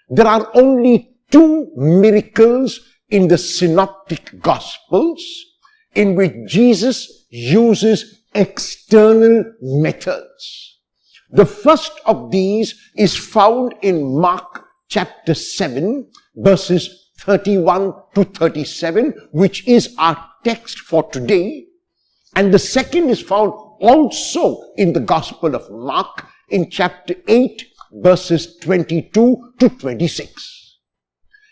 there are only 2 miracles in the synoptic gospels in which Jesus uses external methods. The first of these is found in Mark chapter 7, verses 31 to 37, which is our text for today. And the second is found also in the Gospel of Mark in chapter 8, verses 22 to 26.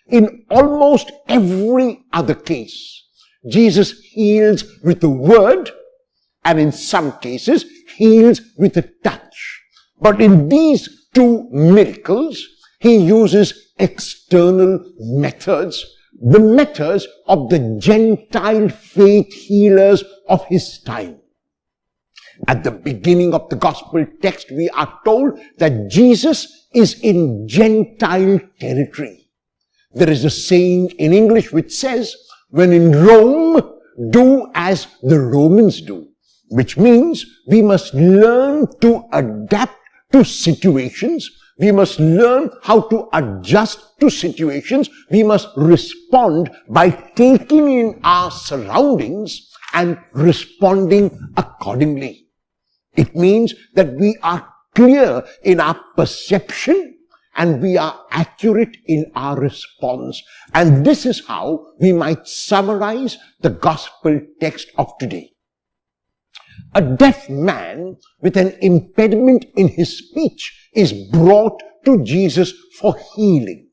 In almost every other case, Jesus heals with a word, and in some cases heals with a touch. But in these 2 miracles, he uses external methods, the methods of the Gentile faith healers of his time. At the beginning of the gospel text, we are told that Jesus is in Gentile territory. There is a saying in English which says, when in Rome, do as the Romans do, which means we must learn to adapt to situations. We must learn how to adjust to situations. We must respond by taking in our surroundings and responding accordingly. It means that we are clear in our perception and we are accurate in our response. And this is how we might summarize the gospel text of today. A deaf man with an impediment in his speech is brought to Jesus for healing.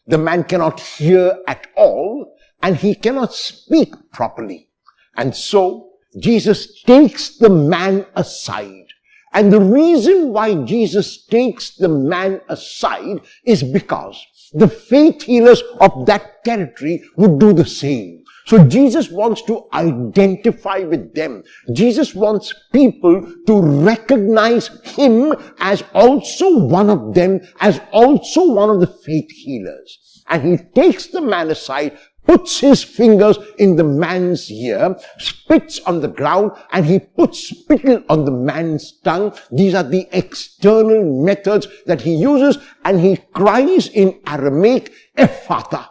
The man cannot hear at all and he cannot speak properly. And so Jesus takes the man aside. And the reason why Jesus takes the man aside is because the faith healers of that territory would do the same. So Jesus wants to identify with them. Jesus wants people to recognize him as also one of them, as also one of the faith healers. And he takes the man aside, puts his fingers in the man's ear, spits on the ground, and he puts spittle on the man's tongue. These are the external methods that he uses, and he cries in Aramaic, Ephphatha,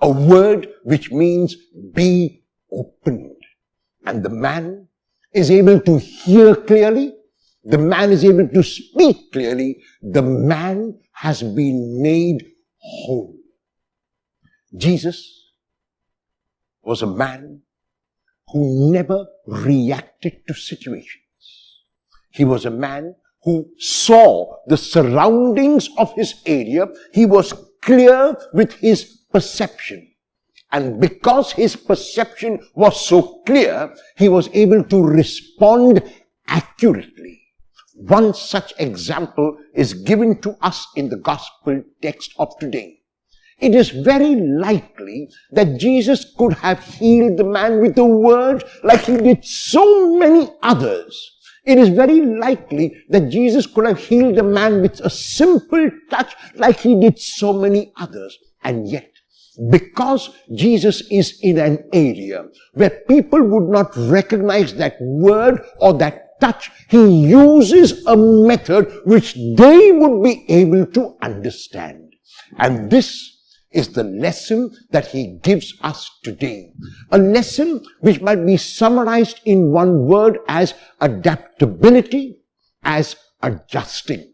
a word which means be opened. And the man is able to hear clearly. The man is able to speak clearly. The man has been made whole. Jesus was a man who never reacted to situations. He was a man who saw the surroundings of his area. He was clear with his perception. And because his perception was so clear, he was able to respond accurately. One such example is given to us in the gospel text of today. It is very likely that Jesus could have healed the man with a word like he did so many others. It is very likely that Jesus could have healed the man with a simple touch like he did so many others. And yet, because Jesus is in an area where people would not recognize that word or that touch, he uses a method which they would be able to understand. And this is the lesson that he gives us today. A lesson which might be summarized in one word as adaptability, as adjusting.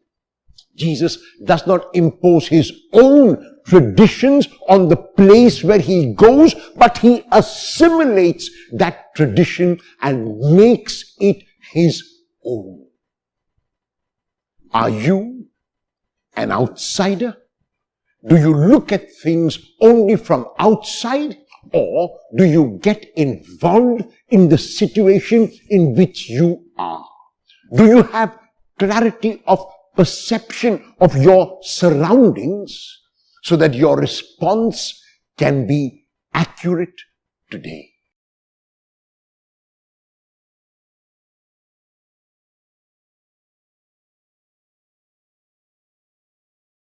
Jesus does not impose his own traditions on the place where he goes, but he assimilates that tradition and makes it his own. Are you an outsider? Do you look at things only from outside, or do you get involved in the situation in which you are? Do you have clarity of perception of your surroundings so that your response can be accurate today?